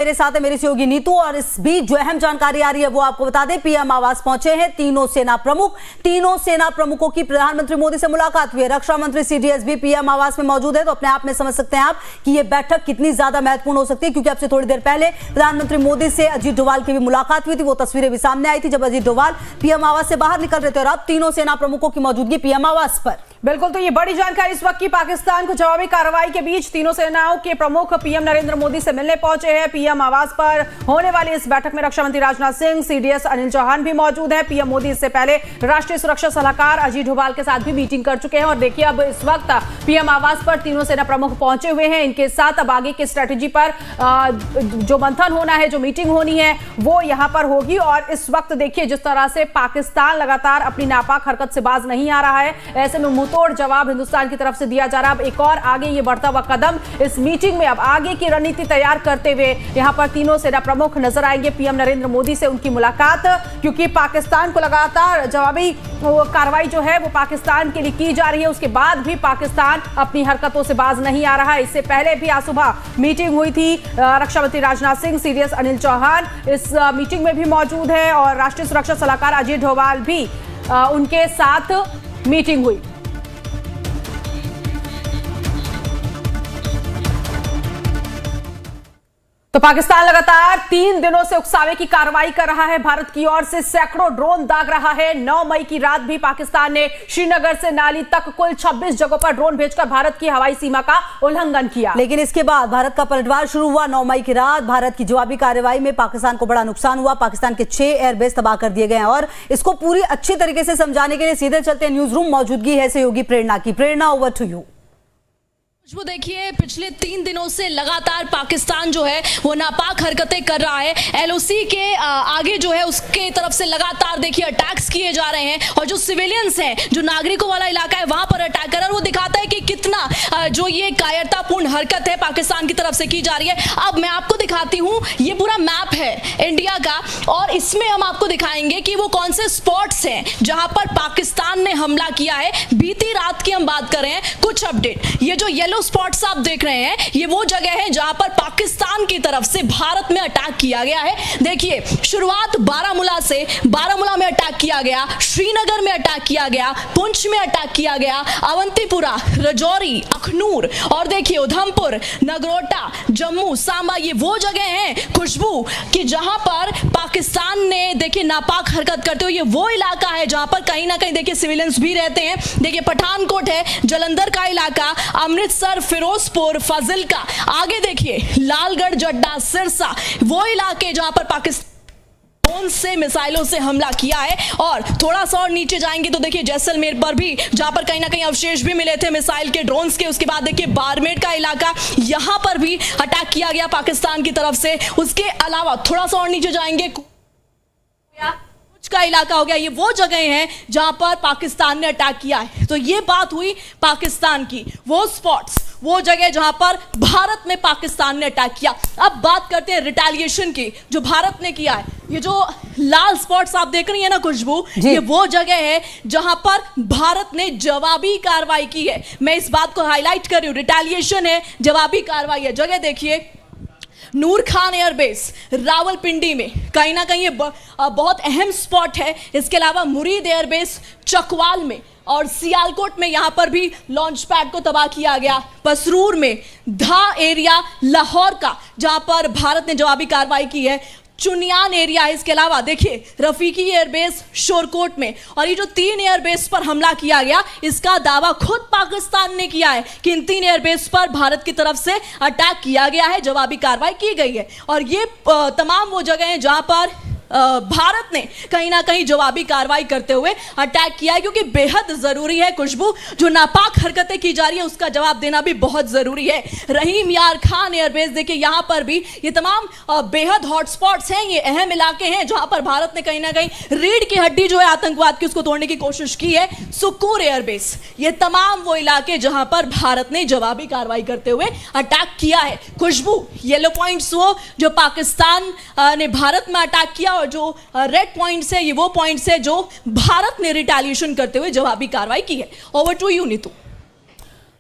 मेरे साथ है मेरी सहयोगी नीतू और इस बीच जो अहम जानकारी आ रही है वो आपको बता दें। पीएम आवास पहुंचे हैं तीनों सेना प्रमुखों की प्रधानमंत्री मोदी से मुलाकात हुई है। रक्षा मंत्री सीडीएस भी पीएम आवास में मौजूद है। तो अपने आप में समझ सकते हैं आप कि यह बैठक कितनी ज्यादा महत्वपूर्ण हो सकती है, क्योंकि अब से थोड़ी देर पहले प्रधानमंत्री मोदी से अजीत डोभाल की भी मुलाकात हुई थी। वो तस्वीरें भी सामने आई थी जब अजीत डोभाल पीएम आवास से बाहर निकल रहे थे और अब तीनों सेना प्रमुखों की मौजूदगी पीएम आवास पर। बिल्कुल, तो ये बड़ी जानकारी इस वक्त की पाकिस्तान को जवाबी कार्रवाई के बीच तीनों सेनाओं के प्रमुख पीएम नरेंद्र मोदी से मिलने पहुंचे हैं। पीएम आवास पर होने वाली इस बैठक में रक्षा मंत्री राजनाथ सिंह, सीडीएस अनिल चौहान भी मौजूद हैं। पीएम मोदी इससे पहले राष्ट्रीय सुरक्षा सलाहकार अजीत डोभाल के साथ भी मीटिंग कर चुके हैं और देखिए अब इस वक्त पीएम आवास पर तीनों सेना प्रमुख पहुंचे हुए हैं। इनके साथ अब आगे की स्ट्रेटेजी पर जो मंथन होना है, जो मीटिंग होनी है वो यहां पर होगी। और इस वक्त देखिए जिस तरह से पाकिस्तान लगातार अपनी नापाक हरकत से बाज नहीं आ रहा है, ऐसे में मुंहतोड़ जवाब हिंदुस्तान की तरफ से दिया जा रहा है। अब एक और आगे ये बढ़ता हुआ कदम इस मीटिंग में अब आगे की रणनीति तैयार करते हुए यहां पर तीनों सेना प्रमुख नजर आएंगे। पीएम नरेंद्र मोदी से उनकी मुलाकात, क्योंकि पाकिस्तान को लगातार जवाबी कार्रवाई जो है वो पाकिस्तान के लिए की जा रही है, उसके बाद भी पाकिस्तान अपनी हरकतों से बाज नहीं आ रहा है। इससे पहले भी आज सुबह मीटिंग हुई थी। रक्षा मंत्री राजनाथ सिंह, सीडीएस अनिल चौहान इस मीटिंग में भी मौजूद है और राष्ट्रीय सुरक्षा सलाहकार अजीत डोभाल भी उनके साथ मीटिंग हुई। तो पाकिस्तान लगातार 3 दिनों से उकसावे की कार्रवाई कर रहा है। भारत की ओर से सैकड़ों ड्रोन दाग रहा है। 9 मई की रात भी पाकिस्तान ने श्रीनगर से नाली तक कुल 26 जगहों पर ड्रोन भेजकर भारत की हवाई सीमा का उल्लंघन किया। लेकिन इसके बाद भारत का पलटवार शुरू हुआ। 9 मई की रात भारत की जवाबी कार्रवाई में पाकिस्तान को बड़ा नुकसान हुआ। पाकिस्तान के 6 एयरबेस तबाह कर दिए गए हैं और इसको पूरी अच्छी तरीके से समझाने के लिए सीधे चलते हैं न्यूज रूम। मौजूदगी है सहयोगी प्रेरणा की। प्रेरणा, ओवर टू यू। वो देखिए पिछले 3 दिनों से लगातार पाकिस्तान जो है वो नापाक हरकतें कर रहा है। एलओसी के आगे जो है उसके तरफ से लगातार देखिए अटैक्स किए जा रहे हैं और जो सिविलियंस हैं, जो नागरिकों वाला इलाका है वहां पर अटैक कर रहा है। वो दिखाता है कि कितना जो ये कायरतापूर्ण हरकत है पाकिस्तान की तरफ से की जा रही है। अब मैं आपको दिखाती हूँ, ये पूरा मैप है इंडिया का और इसमें हम आपको दिखाएंगे कि वो कौन से स्पॉट्स हैं जहां पर पाकिस्तान ने हमला किया है। बीती रात की हम बात कर रहे हैं, कुछ अपडेट। ये जो येलो स्पॉट्स आप देख रहे हैं ये वो जगह है जहां पर पाकिस्तान की तरफ से भारत में अटैक किया गया है। देखिए शुरुआत बारामूला से, बारामूला में अटैक किया गया, श्रीनगर में अटैक किया गया, पुंछ में अटैक किया गया, अवंतीपुरा, रजौरी, अखनूर और देखिए उधमपुर, नगरोटा, जम्मू, सांबा, ये वो जगह हैं खुशबू कि जहां पर पाकिस्तान ने देखिए नापाक हरकत करते हुए, ये वो इलाका है जहां पर कहीं ना कहीं देखिए सिविलियंस भी रहते हैं। देखिए पठानकोट है, जलंधर का इलाका, अमृतसर, फिरोजपुर, फाजिल्का, आगे देखिए लालगढ़, जड्डा, सिरसा, वो इलाके जहां पर पाकिस्तान से मिसाइलों से हमला किया है। और थोड़ा सा और नीचे जाएंगे तो देखिए जैसलमेर पर भी जहां पर कहीं ना कहीं अवशेष भी मिले थे मिसाइल के, ड्रोन्स के। उसके बाद देखिए बाड़मेर का इलाका, यहां पर भी अटैक किया गया पाकिस्तान की तरफ से। उसके अलावा थोड़ा सा और नीचे जाएंगे का इलाका हो गया, ये वो जगह हैं जहां पर पाकिस्तान ने अटैक किया है। तो ये बात हुई पाकिस्तान की, वो स्पॉट्स, वो जगह जहां पर भारत में पाकिस्तान ने अटैक किया। अब बात करते हैं रिटेलिएशन की जो भारत ने किया है। ये जो लाल स्पॉट्स आप देख रही है ना खुशबू, ये वो जगह है जहां पर भारत ने जवाबी कार्रवाई की है। मैं इस बात को हाईलाइट कर रही हूं, रिटेलिएशन है, जवाबी कार्रवाई है। जगह देखिए नूर खान एयरबेस रावलपिंडी में कहीं ना कहीं ये बहुत अहम स्पॉट है। इसके अलावा मुरीद एयरबेस चकवाल में और सियालकोट में यहां पर भी लॉन्च पैड को तबाह किया गया। पसरूर में धा एरिया लाहौर का जहां पर भारत ने जवाबी कार्रवाई की है। चुनियान एरिया है। इसके अलावा देखिए रफीकी एयरबेस शोरकोट में। और ये जो 3 एयरबेस पर हमला किया गया, इसका दावा खुद पाकिस्तान ने किया है कि इन 3 एयरबेस पर भारत की तरफ से अटैक किया गया है, जवाबी कार्रवाई की गई है। और ये तमाम वो जगह हैं जहां पर भारत ने कहीं ना कहीं जवाबी कार्रवाई करते हुए अटैक किया है, क्योंकि बेहद जरूरी है खुशबू, जो नापाक हरकतें की जा रही है उसका जवाब देना भी बहुत जरूरी है। रहीम यार खान एयरबेस देखिए यहां पर भी ये तमाम बेहद हॉटस्पॉट्स हैं, ये अहम इलाके हैं जहां पर भारत ने कहीं ना कहीं रीढ़ की हड्डी जो है आतंकवाद की उसको तोड़ने की कोशिश की है। सुकूर एयरबेस, ये तमाम वो इलाके जहां पर भारत ने जवाबी कार्रवाई करते हुए अटैक किया है। खुशबू येलो पॉइंट्स वो जो पाकिस्तान ने भारत में अटैक किया और जो रेड पॉइंट्स है ये वो पॉइंट्स है जो भारत ने रिटेलिएशन करते हुए जवाबी कार्रवाई की है। Over to you Neetu.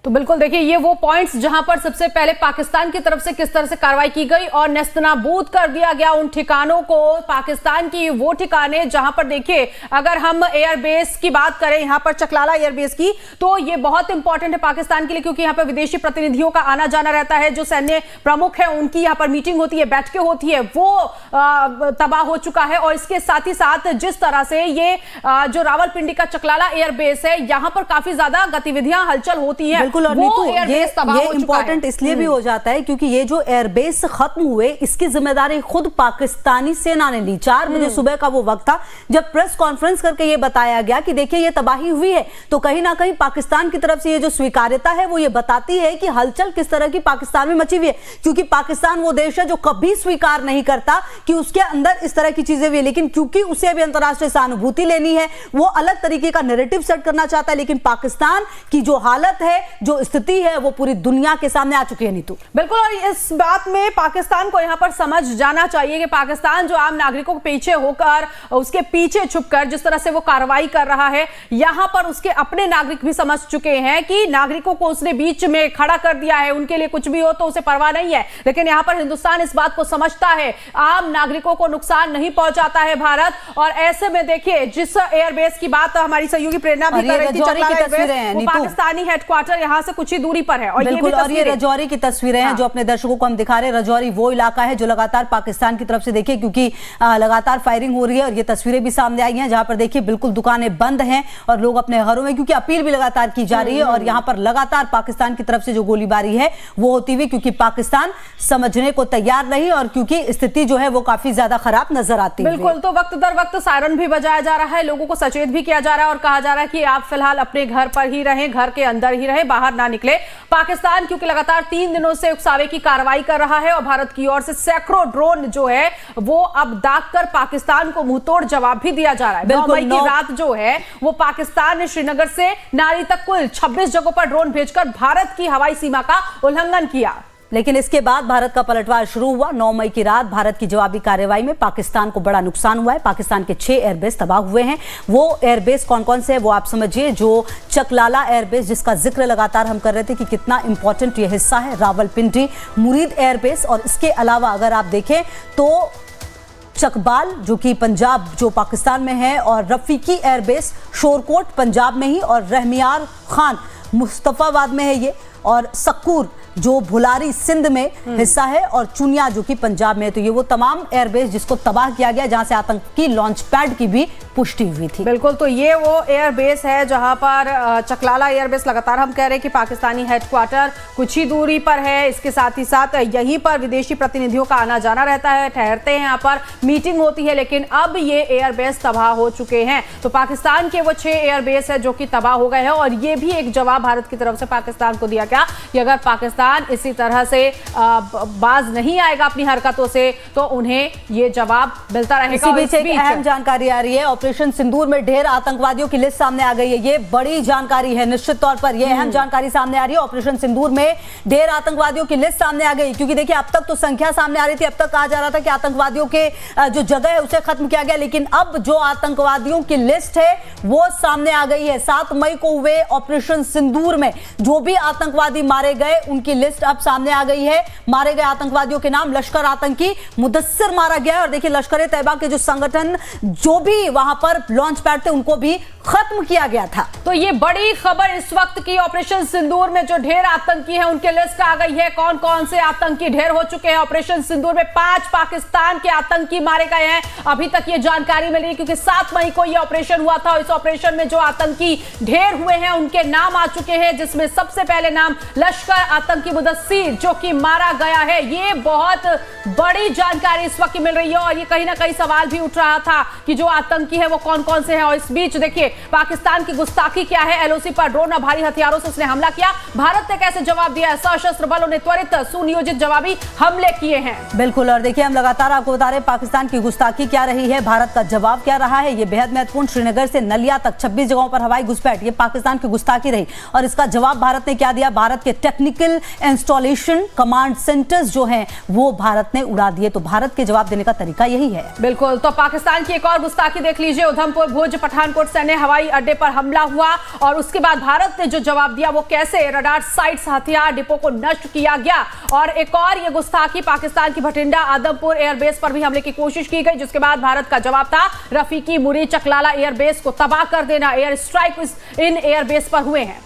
तो बिल्कुल देखिए, ये वो पॉइंट्स जहां पर सबसे पहले पाकिस्तान की तरफ से किस तरह से कार्रवाई की गई और नेस्तनाबूद कर दिया गया उन ठिकानों को। पाकिस्तान की वो ठिकाने जहां पर देखिए, अगर हम एयरबेस की बात करें, यहां पर चकलाला एयरबेस की, तो ये बहुत इंपॉर्टेंट है पाकिस्तान के लिए, क्योंकि यहां पर विदेशी प्रतिनिधियों का आना जाना रहता है। जो सैन्य प्रमुख है उनकी यहां पर मीटिंग होती है, बैठकें होती है, वो तबाह हो चुका है। और इसके साथ ही साथ जिस तरह से ये जो रावलपिंडी का चकलाला एयरबेस है, यहां पर काफी ज्यादा गतिविधियां हलचल होती है। बिल्कुल, और नीतू, ये इंपॉर्टेंट इसलिए भी हो जाता है क्योंकि ये जो एयरबेस खत्म हुए, इसकी जिम्मेदारी खुद पाकिस्तानी सेना ने ली। 4 बजे सुबह का वो वक्त था जब प्रेस कॉन्फ्रेंस करके ये बताया गया कि देखिए ये तबाही हुई है। तो कहीं ना कहीं पाकिस्तान की तरफ से ये जो स्वीकार्यता है वो ये बताती है कि हलचल किस तरह की पाकिस्तान में मची हुई है, क्योंकि पाकिस्तान वो देश है जो कभी स्वीकार नहीं करता कि उसके अंदर इस तरह की चीजें हुई है। लेकिन क्योंकि उसे भी अंतर्राष्ट्रीय सहानुभूति लेनी है, वो अलग तरीके का नैरेटिव सेट करना चाहता है। लेकिन पाकिस्तान की जो हालत है, जो स्थिति है, वो पूरी दुनिया के सामने आ चुकी है नीतू। बिल्कुल, और इस बात में पाकिस्तान को यहां पर समझ जाना चाहिए कि पाकिस्तान जो आम नागरिकों के पीछे होकर, उसके पीछे छुपकर जिस तरह से वो कार्रवाई कर रहा है, यहां पर उसके अपने नागरिक भी समझ चुके हैं कि नागरिकों को उसने बीच में खड़ा कर दिया है, उनके लिए कुछ भी हो तो उसे परवाह नहीं है। लेकिन यहां पर हिंदुस्तान इस बात को समझता है, आम नागरिकों को नुकसान नहीं पहुंचाता है भारत। और ऐसे में देखिए, जिस एयरबेस की बात हमारी सहयोगी प्रेरणा भी कर रही थी, वो पाकिस्तानी हेडक्वार्टर यहां से कुछ ही दूरी पर है। और बिल्कुल, और ये रजौरी की तस्वीरें हैं जो अपने दर्शकों को हम दिखा रहे हैं। रजौरी वो इलाका है जो लगातार पाकिस्तान की तरफ से देखिए, क्योंकि लगातार फायरिंग हो रही है और ये तस्वीरें भी सामने आई हैं जहां पर देखिए बिल्कुल दुकानें बंद हैं और लोग अपने घरों में, क्योंकि अपील भी लगातार की जा रही है। और यहां पर लगातार पाकिस्तान की तरफ से जो गोलीबारी है वो होती हुई, क्योंकि पाकिस्तान समझने को तैयार नहीं और क्योंकि स्थिति जो है वो काफी ज्यादा खराब नजर आती है। बिल्कुल, तो वक्त दर वक्त सायरन भी बजाया जा रहा है, लोगों को सचेत भी किया जा रहा है और कहा जा रहा है कि आप फिलहाल अपने घर पर ही रहें, घर के अंदर ही रहें, बाहर ना निकले। पाकिस्तान क्योंकि लगातार 3 दिनों से उकसावे की कार्रवाई कर रहा है और भारत की ओर से सैकड़ों ड्रोन जो है वो अब दागकर पाकिस्तान को मुंहतोड़ जवाब भी दिया जा रहा है। 9 मई की रात जो है वो पाकिस्तान ने श्रीनगर से नारी तक कुल 26 जगहों पर ड्रोन भेजकर भारत की हवाई सीमा का उल्लंघन किया। लेकिन इसके बाद भारत का पलटवार शुरू हुआ। 9 मई की रात भारत की जवाबी कार्रवाई में पाकिस्तान को बड़ा नुकसान हुआ है। पाकिस्तान के 6 एयरबेस तबाह हुए हैं। वो एयरबेस कौन कौन से है वो आप समझिए। जो चकलाला एयरबेस, जिसका जिक्र लगातार हम कर रहे थे कि कितना इंपॉर्टेंट ये हिस्सा है, रावलपिंडी मुरीद एयरबेस, और इसके अलावा अगर आप देखें तो चकबाल जो कि पंजाब जो पाकिस्तान में है, और रफीकी एयरबेस शोरकोट पंजाब में ही, और रहमियार खान मुस्तफाबाद में है ये, और सक्कूर जो भुलारी सिंध में हिस्सा है, और चुनिया जो कि पंजाब में है। तो ये वो तमाम एयरबेस जिसको तबाह किया गया, जहां से आतंकी लॉन्च पैड की भी पुष्टि हुई थी। बिल्कुल, तो ये वो एयरबेस है जहां पर चकलाला एयरबेस, लगातार हम कह रहे हैं कि पाकिस्तानी हेडक्वार्टर कुछ ही दूरी पर है। इसके साथ ही साथ यहीं पर विदेशी प्रतिनिधियों का आना जाना रहता है, ठहरते हैं, यहाँ पर मीटिंग होती है। लेकिन अब ये एयरबेस तबाह हो चुके हैं। तो पाकिस्तान के वो 6 एयरबेस है जो कि तबाह हो गए हैं। और ये भी एक जवाब भारत की तरफ से पाकिस्तान को दिया गया कि अगर पाकिस्तान इसी तरह से बाज नहीं आएगा अपनी हरकतों से तो उन्हें ये जवाब मिलता रहेगा। इसी बीच एक अहम जानकारी आ रही है। ऑपरेशन सिंदूर में ढेर आतंकवादियों की लिस्ट सामने आ गई है। ये बड़ी जानकारी है, निश्चित तौर पर यह अहम जानकारी सामने आ रही है। ऑपरेशन सिंदूर में ढेर आतंकवादियों की लिस्ट सामने आ गई, क्योंकि देखिए अब तक तो संख्या सामने आ रही थी, अब तक कहा जा रहा था कि आतंकवादियों के जो जगह है उसे खत्म किया गया, लेकिन अब जो आतंकवादियों की लिस्ट है वो सामने आ गई है। 7 मई को हुए ऑपरेशन सिंदूर में जो भी आतंकवादी मारे गए उनकी लिस्ट अब सामने आ गई है। मारे गए आतंकवादियों के नाम लश्कर आतंकी मुदस्सिर मारा गया है, और देखिए लश्कर ए तैयबा के जो संगठन जो भी वहां पर लॉन्च पैड थे उनको भी खत्म किया गया था। तो ये बड़ी खबर इस वक्त की, ऑपरेशन सिंदूर में जो ढेर आतंकी है उनके लिस्ट आ गई है। कौन कौन से आतंकी ढेर हो चुके हैं ऑपरेशन सिंदूर में? 5 पाकिस्तान के आतंकी मारे गए हैं। अभी तक ये जानकारी मिल रही है क्योंकि 7 मई को ये ऑपरेशन हुआ था। इस ऑपरेशन में जो आतंकी ढेर हुए हैं उनके नाम आ चुके हैं, जिसमें सबसे पहले नाम लश्कर आतंकी मुदस्सिर जो कि मारा गया है। ये बहुत बड़ी जानकारी इस वक्त मिल रही है और ये कहीं ना कहीं सवाल भी उठ रहा था कि जो आतंकी है वो कौन कौन से हैं। और इस बीच देखिए पाकिस्तान की गुस्ताखी क्या है। एलओसी पर ड्रोन और भारी हथियारों से उसने हमला किया। भारत ने कैसे जवाब दिया? सशस्त्र बलों ने त्वरित सुनियोजित जवाबी हमले किए हैं। बिल्कुल, और देखिए हम लगातार आपको बता रहे हैं पाकिस्तान की गुस्ताखी क्या रही है, भारत का जवाब क्या रहा है। ये बेहद महत्वपूर्ण। श्रीनगर से नलिया तक 26 जगहों पर हवाई घुसपैठ, ये पाकिस्तान की गुस्ताखी रही और इसका जवाब भारत ने क्या दिया। भारत के टेक्निकल इंस्टॉलेशन, कमांड सेंटर्स जो हैं वो भारत ने उड़ा दिए। तो भारत के जवाब देने का तरीका यही है। बिल्कुल। तो पाकिस्तान की एक और गुस्ताखी देख लीजिए। उधमपुर, भुज, पठानकोट सैन्य हवाई अड्डे पर हमला हुआ और उसके बाद भारत ने जो जवाब दिया वो कैसे रडार साइट्स, हथियार डिपो को नष्ट किया गया। और एक और ये गुस्ताखी, पाकिस्तान की भटिंडा आदमपुर एयरबेस पर भी हमले की कोशिश की गई, जिसके बाद भारत का जवाब था रफीकी, मुरी, चकलाला एयरबेस को तबाह कर देना। एयर स्ट्राइक इन एयरबेस पर हुए हैं।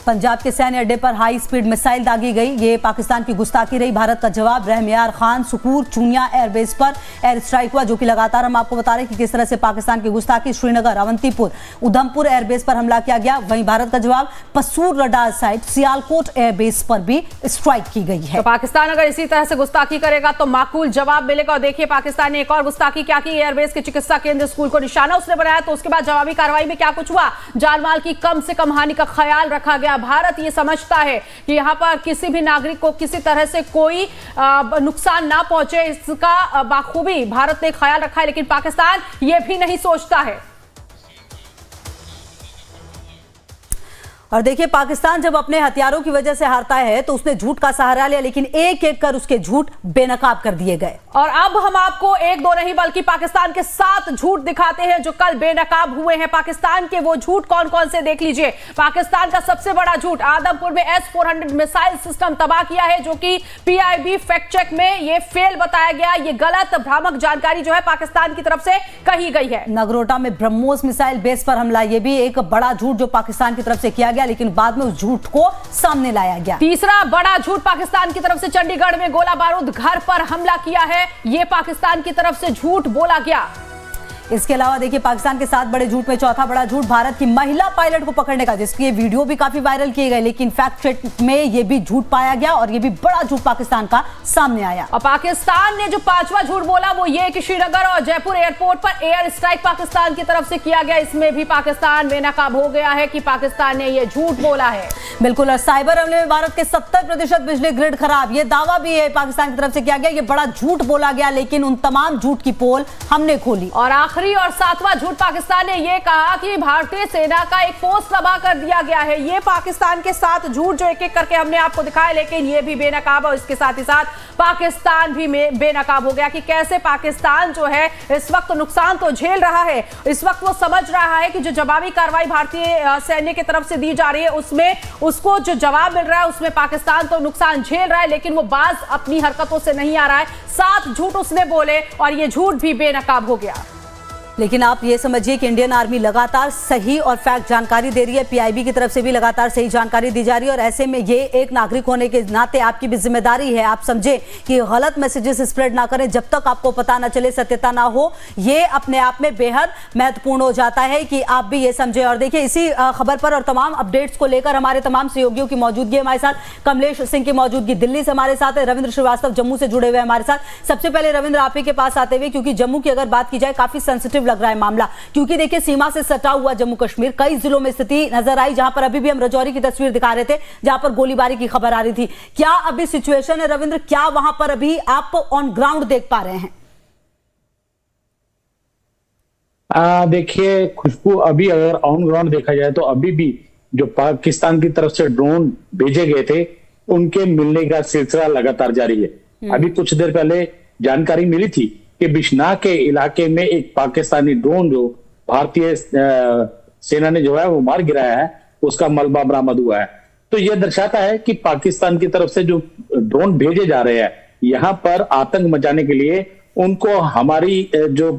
पंजाब के सैन्य अड्डे पर हाई स्पीड मिसाइल दागी गई, ये पाकिस्तान की गुस्ताखी रही। भारत का जवाब रहमयार खान, सुकूर, चूनिया एयरबेस पर एयर स्ट्राइक हुआ, जो कि लगातार हम आपको बता रहे हैं कि किस तरह से पाकिस्तान की गुस्ताखी, श्रीनगर, अवंतीपुर, उधमपुर एयरबेस पर हमला किया गया। वहीं भारत का जवाब पसूर रडार साइट, सियालकोट एयरबेस पर भी स्ट्राइक की गई है। तो पाकिस्तान अगर इसी तरह से गुस्ताखी करेगा तो माकूल जवाब मिलेगा। और देखिए पाकिस्तान ने एक और गुस्ताखी क्या की, एयरबेस के चिकित्सा केंद्र स्कूल को निशाना उसने बनाया। तो उसके बाद जवाबी कार्रवाई में क्या कुछ हुआ, जान माल की कम से कम हानि का ख्याल रखा गया। भारत ये समझता है कि यहां पर किसी भी नागरिक को किसी तरह से कोई नुकसान ना पहुंचे, इसका बाखूबी भारत ने ख्याल रखा है। लेकिन पाकिस्तान ये भी नहीं सोचता है। और देखिए पाकिस्तान जब अपने हथियारों की वजह से हारता है तो उसने झूठ का सहारा लिया, लेकिन एक एक कर उसके झूठ बेनकाब कर दिए गए। और अब हम आपको एक दो नहीं बल्कि पाकिस्तान के 7 झूठ दिखाते हैं जो कल बेनकाब हुए हैं। पाकिस्तान के वो झूठ कौन कौन से देख लीजिए। पाकिस्तान का सबसे बड़ा झूठ, आदमपुर में S-400 मिसाइल सिस्टम तबाह किया है, जो कि PIB फैक्ट चेक में ये फेल बताया गया। ये गलत भ्रामक जानकारी जो है पाकिस्तान की तरफ से कही गई है। नगरोटा में ब्रह्मोस मिसाइल बेस पर हमला, ये भी एक बड़ा झूठ जो पाकिस्तान की तरफ से किया गया, लेकिन बाद में उस झूठ को सामने लाया गया। तीसरा बड़ा झूठ, पाकिस्तान की तरफ से चंडीगढ़ में गोला बारूद घर पर हमला किया है, यह पाकिस्तान की तरफ से झूठ बोला गया। इसके अलावा देखिए पाकिस्तान के 7 बड़े झूठ में चौथा बड़ा झूठ, भारत की महिला पायलट को पकड़ने का, जिसकी वीडियो भी काफी वायरल किए गए, लेकिन फैक्ट चेक में यह भी झूठ पाया गया और यह भी बड़ा झूठ पाकिस्तान का सामने आया। और पाकिस्तान ने जो 5वां झूठ बोला वो ये कि श्रीनगर और जयपुर एयरपोर्ट पर एयर स्ट्राइक पाकिस्तान की तरफ से किया गया। इसमें भी पाकिस्तान बेनकाब हो गया है कि पाकिस्तान ने यह झूठ बोला है। बिल्कुल। और साइबर हमले में भारत के 70% बिजली ग्रिड खराब, यह दावा भी है पाकिस्तान की तरफ से किया गया। यह बड़ा झूठ बोला गया, लेकिन उन तमाम झूठ की पोल हमने खोली। और आखिरी और 7वां झूठ, पाकिस्तान ने यह कहा कि भारतीय सेना का एक पोस्ट तबाह कर दिया गया है। ये पाकिस्तान के 7 झूठ जो एक एक करके हमने आपको दिखाया, लेकिन ये भी बेनकाब है। और इसके साथ ही साथ पाकिस्तान भी बेनकाब हो गया कि कैसे पाकिस्तान जो है इस वक्त नुकसान तो झेल रहा है। इस वक्त वो समझ रहा है कि जो जवाबी कार्रवाई भारतीय सैन्य की तरफ से दी जा रही है उसमें उसको जो जवाब मिल रहा है उसमें पाकिस्तान तो नुकसान झेल रहा है, लेकिन वो बाज अपनी हरकतों से नहीं आ रहा है। 7 झूठ उसने बोले और ये झूठ भी बेनकाब हो गया। लेकिन आप ये समझिए कि इंडियन आर्मी लगातार सही और फैक्ट जानकारी दे रही है, PIB की तरफ से भी लगातार सही जानकारी दी जा रही है। और ऐसे में ये एक नागरिक होने के नाते आपकी भी जिम्मेदारी है, आप समझे कि गलत मैसेजेस स्प्रेड ना करें जब तक आपको पता ना चले, सत्यता ना हो। ये अपने आप में बेहद महत्वपूर्ण हो जाता है कि आप भी ये समझे। और देखिए इसी खबर पर और तमाम अपडेट्स को लेकर हमारे तमाम सहयोगियों की मौजूदगी, हमारे साथ कमलेश सिंह की मौजूदगी दिल्ली से हमारे साथ है, रविंद्र श्रीवास्तव जम्मू से जुड़े हुए हमारे साथ। सबसे पहले रविंद्र आप ही के पास आते हुए, क्योंकि जम्मू की अगर बात की जाए काफी सेंसिटिव लग रहा है मामला, क्योंकि देखिए सीमा से सटा हुआ जम्मू कश्मीर, कई जिलों में स्थिति नजर आई जहां पर अभी भी हम राजौरी की तस्वीर दिखा रहे थे जहां पर गोलीबारी की खबर आ रही थी। क्या अभी सिचुएशन है रविंद्र, क्या वहां पर अभी आप ऑन ग्राउंड देख पा रहे हैं? देखिए खुशबू, अभी अगर ऑन ग्राउंड देखा जाए तो अभी भी जो पाकिस्तान की तरफ से ड्रोन भेजे गए थे उनके मिलने का सिलसिला लगातार जारी है। अभी कुछ देर पहले जानकारी मिली थी कि बिश्नाह के इलाके में एक पाकिस्तानी ड्रोन जो भारतीय सेना ने जो है वो मार गिराया है, उसका मलबा बरामद हुआ है। तो यह दर्शाता है कि पाकिस्तान की तरफ से जो ड्रोन भेजे जा रहे हैं यहाँ पर आतंक मचाने के लिए, उनको हमारी जो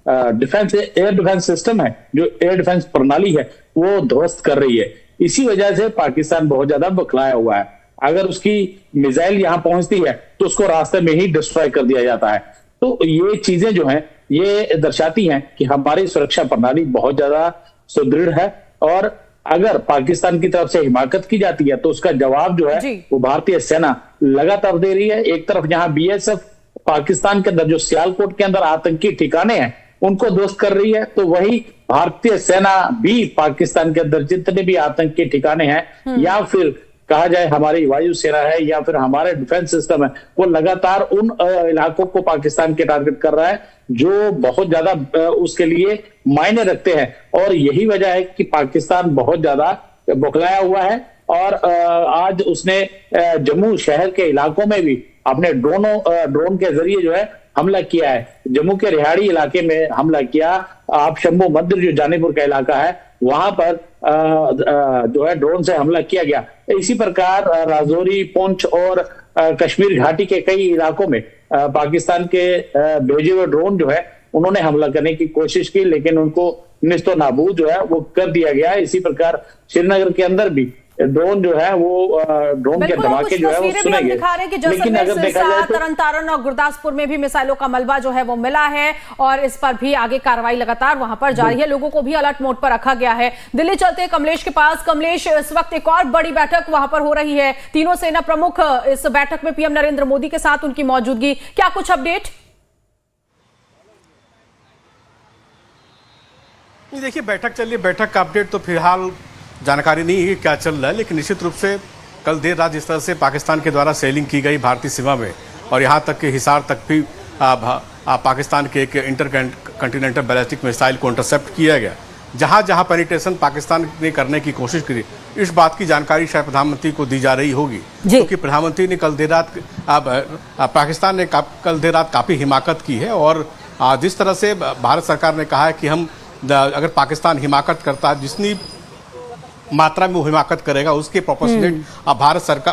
डिफेंस एयर डिफेंस सिस्टम है, जो एयर डिफेंस प्रणाली है, वो ध्वस्त कर रही है। इसी वजह से पाकिस्तान बहुत ज्यादा बौखलाया हुआ है। अगर उसकी मिसाइल यहाँ पहुंचती है तो उसको रास्ते में ही डिस्ट्रॉय कर दिया जाता है। तो ये चीजें जो हैं ये दर्शाती हैं कि हमारी सुरक्षा प्रणाली बहुत ज्यादा सुदृढ़ है, और अगर पाकिस्तान की तरफ से हिमाकत की जाती है तो उसका जवाब जो है वो भारतीय सेना लगातार दे रही है। एक तरफ जहां BSF पाकिस्तान के अंदर जो सियालकोट के अंदर आतंकी ठिकाने हैं उनको ध्वस्त कर रही है, तो वही भारतीय सेना भी पाकिस्तान के अंदर जितने भी आतंकी ठिकाने हैं या फिर कहा जाए हमारी वायु सेना है या फिर हमारे डिफेंस सिस्टम है, वो लगातार उन इलाकों को पाकिस्तान के टारगेट कर रहा है जो बहुत ज्यादा उसके लिए मायने रखते हैं। और यही वजह है कि पाकिस्तान बहुत ज्यादा बौखलाया हुआ है और आज उसने जम्मू शहर के इलाकों में भी अपने ड्रोन के जरिए जो है हमला किया है। जम्मू के रिहाड़ी इलाके में हमला किया। आप शंभू मंदिर जो जानीपुर का इलाका है वहां पर जो है ड्रोन से हमला किया गया। इसी प्रकार राजौरी, पुंछ और कश्मीर घाटी के कई इलाकों में पाकिस्तान के भेजे हुए ड्रोन जो है उन्होंने हमला करने की कोशिश की, लेकिन उनको निस्तो नाबूद जो है वो कर दिया गया। इसी प्रकार श्रीनगर के अंदर भी ड्रोन जो है वो ड्रोन के धमाके जो है वो सुने गए। दिखा रहे हैं कि लेकिन अगर देखा जाए तो तरन तारण और गुरदासपुर में भी मिसाइलों का मलबा जो है वो मिला है और इस पर भी आगे कार्रवाई लगातार वहां पर जारी है। लोगों को भी अलर्ट मोड पर रखा गया है। दिल्ली चलते हैं कमलेश के पास। कमलेश, इस वक्त एक और बड़ी बैठक वहां पर हो रही है। तीनों सेना प्रमुख इस बैठक में पीएम नरेंद्र मोदी के साथ उनकी मौजूदगी, क्या कुछ अपडेट? देखिए, बैठक चल रही है। बैठक का अपडेट तो फिलहाल जानकारी नहीं है क्या चल रहा है, लेकिन निश्चित रूप से कल देर रात जिस तरह से पाकिस्तान के द्वारा सेलिंग की गई भारतीय सीमा में और यहाँ तक कि हिसार तक भी पाकिस्तान के एक इंटर कंटिनेंटल बैलिस्टिक मिसाइल को इंटरसेप्ट किया गया, जहाँ जहाँ पेनिट्रेशन पाकिस्तान ने करने की कोशिश करी, इस बात की जानकारी शायद प्रधानमंत्री को दी जा रही होगी, क्योंकि प्रधानमंत्री ने कल देर रात पाकिस्तान ने कल देर रात काफ़ी हिमाकत की है। और जिस तरह से भारत सरकार ने कहा है कि हम अगर पाकिस्तान हिमाकत करता है, जितनी मात्रा में वो हिमाकत करेगा उसके प्रोपोर्शनेट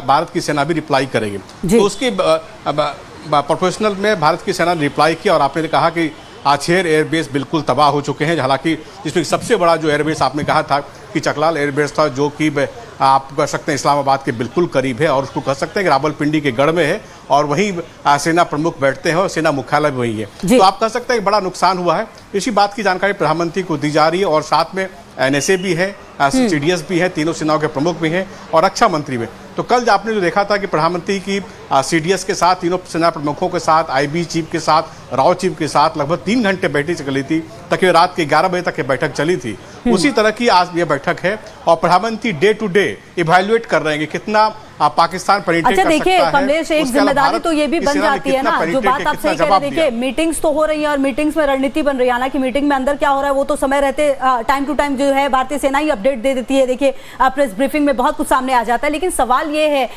भारत की सेना भी रिप्लाई करेगी। तो उसके प्रोपोर्शनल में भारत की सेना ने रिप्लाई किया और आपने कहा कि आछेर एयरबेस बिल्कुल तबाह हो चुके हैं। हालांकि जिसमें सबसे बड़ा जो एयरबेस आपने कहा था कि चकलाल एयरबेस था, जो कि आप कह सकते हैं इस्लामाबाद के बिल्कुल करीब है और उसको कह सकते हैं कि रावलपिंडी के गढ़ में है और वहीं सेना प्रमुख बैठते हैं और सेना मुख्यालय भी वही है। तो आप कह सकते हैं बड़ा नुकसान हुआ है। इसी बात की जानकारी प्रधानमंत्री को दी जा रही है और साथ में NSA भी है, CDS भी है, तीनों सेनाओं के प्रमुख भी हैं और रक्षा मंत्री भी। तो कल आपने जो देखा था कि प्रधानमंत्री की CDS के साथ, तीनों सेना प्रमुखों के साथ, IB चीफ के साथ, राव चीफ के साथ लगभग 3 घंटे बैठक चली थी, तक रात के 11 बजे तक ये बैठक चली थी। उसी तरह की आज ये बैठक है और प्रधानमंत्री डे टू डे इवैल्यूएट कर रहे हैं कि कितना पाकिस्तान पेनिट्रेट अच्छा, कर सकता है। देखिए कमलेश, एक जिम्मेदारी तो ये भी बन जाती है ना, जो बात आप सही कह रहे हैं। देखिए मीटिंग्स तो हो रही है और मीटिंग्स में रणनीति बन रही है। हालांकि मीटिंग में अंदर क्या हो रहा है वो तो समय रहते टाइम टू टाइम जो है भारतीय सेना ही अपडेट दे देती है। देखिए प्रेस ब्रीफिंग में बहुत कुछ सामने आ जाता है, लेकिन सवाल ये है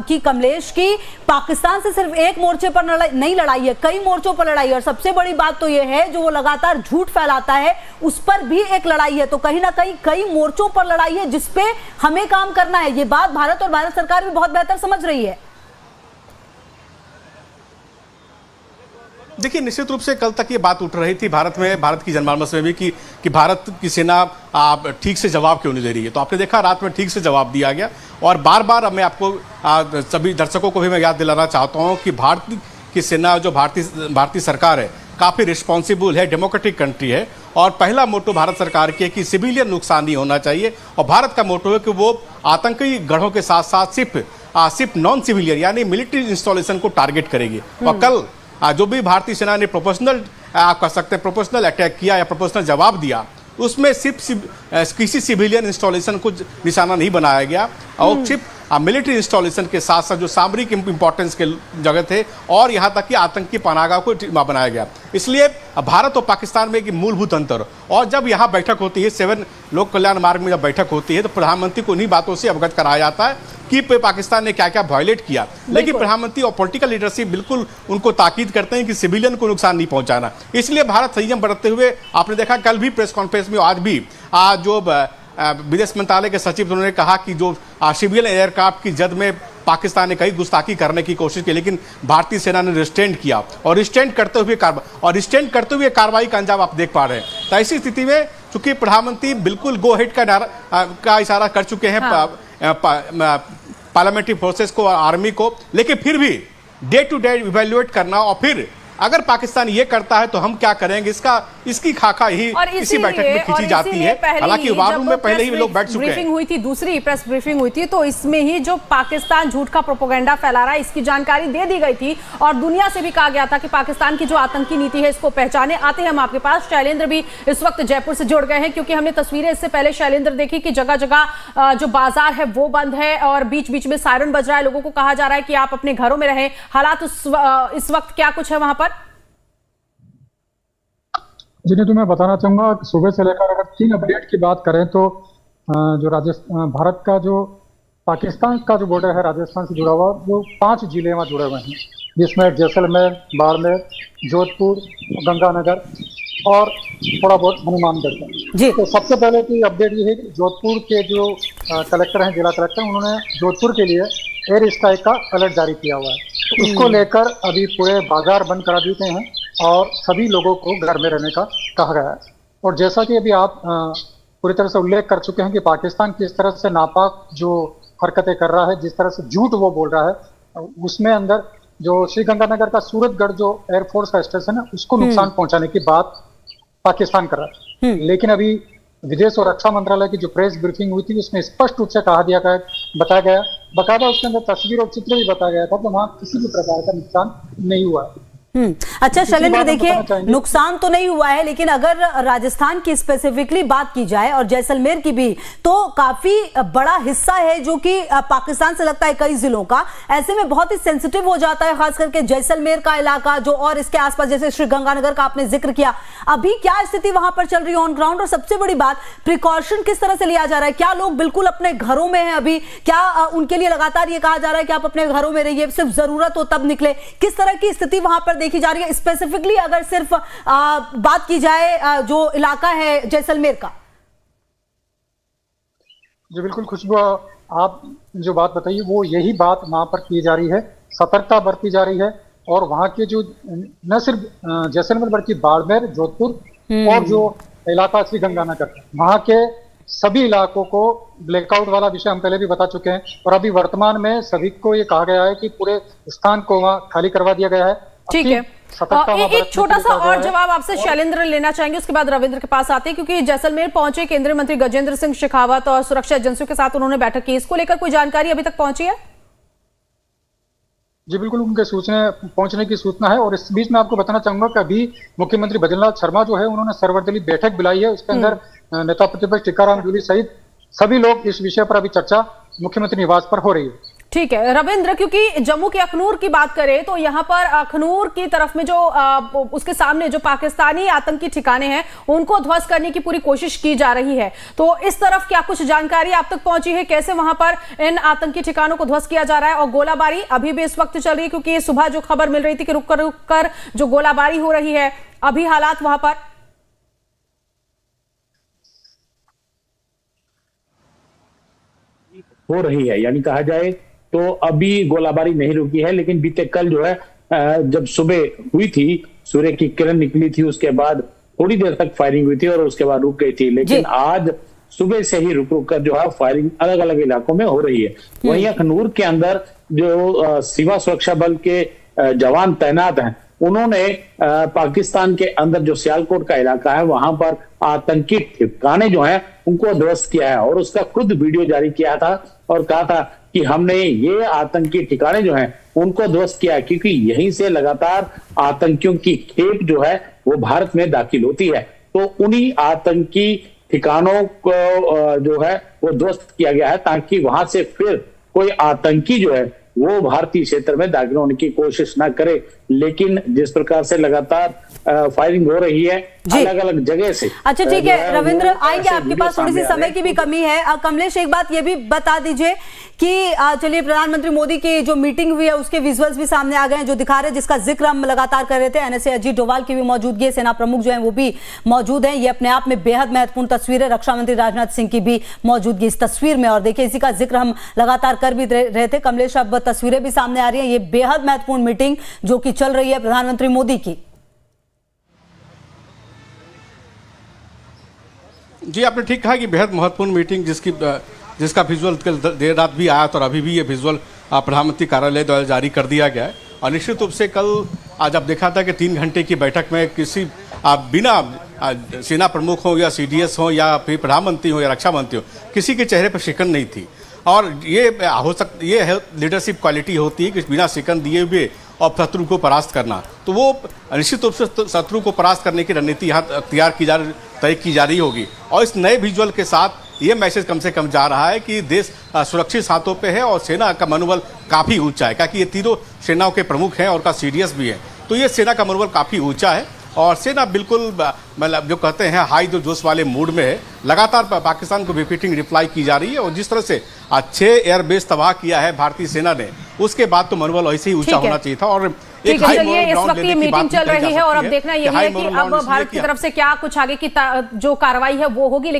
कि कमलेश की पाकिस्तान से सिर्फ एक मोर्चे पर नहीं लड़ाई है, कई मोर्चों पर लड़ाई है। और सबसे बड़ी बात तो ये है जो वो लगातार झूठ फैलाता है उस पर भी एक लड़ाई है। तो कहीं ना कहीं कई मोर्चों पर लड़ाई है जिसपे हमें काम करना है। ये बात भारत और भारत सरकार भी बहुत बेहतर समझ रही है। देखिए, निश्चित रूप से कल तक ये बात उठ रही थी भारत में, भारत की जनमानस में भी कि भारत की सेना ठीक से जवाब क्यों नहीं दे रही है। तो आपने देखा रात में ठीक से जवाब दिया गया और बार बार अब मैं आपको सभी दर्शकों को भी मैं याद दिलाना चाहता हूं कि भारत की सेना, जो भारतीय सरकार है, काफ़ी रिस्पॉन्सिबल है, डेमोक्रेटिक कंट्री है और पहला मोटो भारत सरकार की है कि सिविलियन नुकसान नहीं होना चाहिए। और भारत का मोटो है कि वो आतंकी गढ़ों के साथ साथ सिर्फ नॉन सिविलियन यानी मिलिट्री इंस्टॉलेशन को टारगेट करेगी। और कल जो भी भारतीय सेना ने आप कह सकते हैं प्रोपोर्शनल अटैक किया या प्रोपोर्शनल जवाब दिया, उसमें सिर्फ किसी सिविलियन इंस्टॉलेशन को निशाना नहीं बनाया गया और सिर्फ मिलिट्री इंस्टॉलेशन के साथ साथ जो सामरिक इंपॉर्टेंस के जगह थे और यहाँ तक कि आतंकी पनाहगाह को बनाया गया। इसलिए भारत और पाकिस्तान में एक मूलभूत अंतर। और जब यहाँ बैठक होती है 7 लोक कल्याण मार्ग में जब बैठक होती है तो प्रधानमंत्री को इन्हीं बातों से अवगत कराया जाता है कि पाकिस्तान ने क्या क्या वायलेट किया। लेकिन प्रधानमंत्री और पॉलिटिकल लीडरशिप बिल्कुल उनको ताकीद करते हैं कि सिविलियन को नुकसान नहीं पहुंचाना। इसलिए भारत संयम बरतते हुए आपने देखा कल भी प्रेस कॉन्फ्रेंस में, आज भी जो विदेश मंत्रालय के सचिव उन्होंने कहा कि जो सिविलियन एयरक्राफ्ट की जद में पाकिस्तान ने कई गुस्ताखी करने की कोशिश की, लेकिन भारतीय सेना ने रिस्ट्रेंट किया और रिस्ट्रेंट करते हुए कार्रवाई का अंजाम आप देख पा रहे हैं। तो ऐसी स्थिति में चूंकि प्रधानमंत्री बिल्कुल गो हेड का इशारा कर चुके हैं पार्लियामेंट्री फोर्सेस को और आर्मी को, लेकिन फिर भी डे टू डे इवैल्यूएट करना और फिर अगर पाकिस्तान ये करता है तो हम क्या करेंगे, इसकी खाका ही इसी बैठक में खींची जाती है। हालांकि वार रूम में पहले ही लोग बैठ चुके हैं। हुई थी, दूसरी प्रेस ब्रीफिंग हुई थी, तो इसमें ही जो पाकिस्तान झूठ का प्रोपेगेंडा फैला रहा है इसकी जानकारी दे दी गई थी और दुनिया से भी कहा गया था कि पाकिस्तान की जो आतंकी नीति है इसको पहचाने। आते हैं हम आपके पास, शैलेंद्र भी इस वक्त जयपुर से जुड़ गए हैं क्योंकि हमने तस्वीरें इससे पहले शैलेंद्र देखी कि जगह जगह जो बाजार है वो बंद है और बीच बीच में सायरन बज रहा है, लोगों को कहा जा रहा है कि आप अपने घरों में रहें। हालात इस वक्त क्या कुछ है वहां पर? जिन्हें तो मैं बताना चाहूंगा सुबह से लेकर अगर 3 अपडेट की बात करें तो जो भारत का जो पाकिस्तान का जो बॉर्डर है राजस्थान से जुड़ा हुआ, वो 5 जिले वहाँ जुड़े हुए हैं, जिसमें जैसलमेर, बाड़मेर, जोधपुर, गंगानगर और थोड़ा बहुत हनुमानगढ़ का। जी। तो सबसे पहले की अपडेट ये है कि जोधपुर के जो कलेक्टर हैं, जिला कलेक्टर, उन्होंने जोधपुर के लिए एयर स्ट्राइक का अलर्ट जारी किया हुआ है। तो उसको लेकर अभी पूरे बाजार बंद करा दिए गए हैं और सभी लोगों को घर में रहने का कहा गया है। और जैसा कि अभी आप पूरी तरह से उल्लेख कर चुके हैं कि पाकिस्तान किस तरह से नापाक जो हरकतें कर रहा है, जिस तरह से झूठ वो बोल रहा है, उसमें अंदर जो श्रीगंगानगर का सूरतगढ़ जो एयरफोर्स का स्टेशन है उसको नुकसान पहुंचाने की बात पाकिस्तान कर रहा है। लेकिन अभी विदेश और रक्षा मंत्रालय की जो प्रेस ब्रीफिंग हुई थी उसमें स्पष्ट रूप से कहा दिया गया, बताया गया, बाकायदा उसके अंदर तस्वीर और चित्र भी बताया गया था कि वहां किसी भी प्रकार का नुकसान नहीं हुआ है। अच्छा शैलेंद्र, बात हम देखिए बताना चाहेंगे। नुकसान तो नहीं हुआ है, लेकिन अगर राजस्थान की स्पेसिफिकली बात की जाए और जैसलमेर की भी, तो काफी बड़ा हिस्सा है जो कि पाकिस्तान से लगता है कई जिलों का। ऐसे में बहुत ही सेंसिटिव हो जाता है, खास करके जैसलमेर का इलाका जो, और इसके आसपास जैसे श्रीगंगानगर का आपने जिक्र किया। अभी क्या स्थिति वहां पर चल रही है ऑन ग्राउंड, और सबसे बड़ी बात, प्रिकॉशन किस तरह से लिया जा रहा है? क्या लोग बिल्कुल अपने घरों में हैं अभी? क्या उनके लिए लगातार ये कहा जा रहा है कि आप अपने घरों में रहिए, सिर्फ जरूरत हो तब निकले? किस तरह की स्थिति वहां पर देखी जा रही है, स्पेसिफिकली अगर सिर्फ बात की जाए जो इलाका है जैसलमेर का? जी बिल्कुल खुशबू, आप जो बात बताइए वो यही बात वहां पर की जा रही है, सतर्कता बरती जा रही है। और वहां के जो न सिर्फ जैसलमेर बल्कि बाड़मेर, जोधपुर और जो इलाका श्रीगंगानगर, वहां के सभी इलाकों को ब्लैकआउट वाला विषय हम पहले भी बता चुके हैं। और अभी वर्तमान में सभी को ये कहा गया है कि पूरे स्थान को वहां खाली करवा दिया गया है। ठीक है, एक छोटा सा और जवाब आपसे शैलेंद्र लेना चाहेंगे, उसके बाद रविंद्र के पास आते हैं, क्योंकि जैसलमेर पहुंचे केंद्रीय मंत्री गजेंद्र सिंह शेखावत और सुरक्षा एजेंसियों के साथ उन्होंने बैठक की। इसको लेकर कोई जानकारी अभी तक पहुंची है? जी बिल्कुल, उनके पहुंचने की सूचना है। और इस बीच में आपको बताना चाहूंगा कि अभी मुख्यमंत्री भजनलाल शर्मा जो है, उन्होंने सर्वदलीय बैठक बुलाई है। उसके अंदर नेता प्रतिपक्ष टीकाराम जूली सहित सभी लोग इस विषय पर अभी चर्चा मुख्यमंत्री निवास पर हो रही है। ठीक है रविंद्र, क्योंकि जम्मू के अखनूर की बात करें तो यहाँ पर अखनूर की तरफ में जो उसके सामने जो पाकिस्तानी आतंकी ठिकाने हैं उनको ध्वस्त करने की पूरी कोशिश की जा रही है। तो इस तरफ क्या कुछ जानकारी आप तक पहुंची है, कैसे वहां पर इन आतंकी ठिकानों को ध्वस्त किया जा रहा है? और गोलाबारी अभी भी इस वक्त चल रही है, क्योंकि सुबह जो खबर मिल रही थी कि रुक कर जो गोलाबारी हो रही है, अभी हालात वहां पर? हो रही है, यानी कहा जाए तो अभी गोलाबारी नहीं रुकी है। लेकिन बीते कल जो है, जब सुबह हुई थी, सूर्य की किरण निकली थी, उसके बाद थोड़ी देर तक फायरिंग हुई थी और उसके बाद रुक गई थी। लेकिन आज सुबह से ही रुक रुक कर जो है फायरिंग अलग अलग इलाकों में हो रही है। वहीं अखनूर के अंदर जो सीमा सुरक्षा बल के जवान तैनात हैं, उन्होंने पाकिस्तान के अंदर जो सियालकोट का इलाका है वहां पर आतंकी ठिकाने जो हैं उनको ध्वस्त किया है और उसका खुद वीडियो जारी किया था और कहा था कि हमने ये आतंकी ठिकाने जो हैं उनको ध्वस्त किया है, क्योंकि यहीं से लगातार आतंकियों की खेप जो है वो भारत में दाखिल होती है। तो उन्हीं आतंकी ठिकानों को जो है वो ध्वस्त किया गया है, ताकि वहां से फिर कोई आतंकी जो है वो भारतीय क्षेत्र में दाखिल होने की कोशिश ना करे। लेकिन जिस प्रकार से लगातार फायरिंग हो रही है अलग अलग जगह से। अच्छा ठीक है रविंद्र, आएंगे आपके पास, थोड़ी सी समय की भी कमी है। कमलेश, एक बात ये भी बता दीजिए कि चलिए प्रधानमंत्री मोदी की जो मीटिंग हुई है उसके विजुअल्स भी सामने आ गए हैं जो दिखा रहे हैं, जिसका जिक्र हम लगातार कर रहे थे। एनएसए अजीत डोभाल की भी मौजूदगी है, सेना प्रमुख जो है वो भी मौजूद है। ये अपने आप में बेहद महत्वपूर्ण तस्वीर है, रक्षा मंत्री राजनाथ सिंह की भी मौजूदगी इस तस्वीर में। और देखिए इसी का जिक्र हम लगातार कर भी रहे थे कमलेश, अब तस्वीरें भी सामने आ रही है। ये बेहद महत्वपूर्ण मीटिंग जो कि चल रही है प्रधानमंत्री मोदी की। जी आपने ठीक कहा कि बेहद महत्वपूर्ण मीटिंग जिसका विजुअल कल देर रात भी आया था और अभी भी ये विजुअल प्रधानमंत्री कार्यालय द्वारा जारी कर दिया गया है। और निश्चित रूप से कल आज आप देखा था कि 3 घंटे की बैठक में किसी बिना सेना प्रमुख हो या सीडीएस हो या फिर प्रधानमंत्री हो या रक्षा मंत्री हो, किसी के चेहरे पर शिकन नहीं थी। और ये है लीडरशिप क्वालिटी होती है कि बिना शिकन दिए हुए और शत्रु को परास्त करना। तो वो निश्चित रूप से शत्रु को परास्त करने की रणनीति यहाँ तय की जा रही होगी। और इस नए विजुअल के साथ ये मैसेज कम से कम जा रहा है कि देश सुरक्षित हाथों पे है और सेना का मनोबल काफ़ी ऊंचा है, क्योंकि ये तीनों सेनाओं के प्रमुख हैं और का सीडीएस भी है। तो ये सेना का मनोबल काफ़ी ऊंचा है और सेना बिल्कुल मतलब जो कहते हैं हाई जो जोश वाले मूड में है, लगातार पाकिस्तान को रिपीटिंग रिप्लाई की जा रही है। और जिस तरह से 6 एयरबेस तबाह किया है भारतीय सेना ने, उसके बाद तो मनोबल ऐसे ही ऊंचा होना चाहिए था। और ठीक है, चलिए इस वक्त ये मीटिंग चल रही है और अब देखना यही है कि अब भारत की तरफ से क्या कुछ आगे की जो कार्रवाई है वो होगी। लेकिन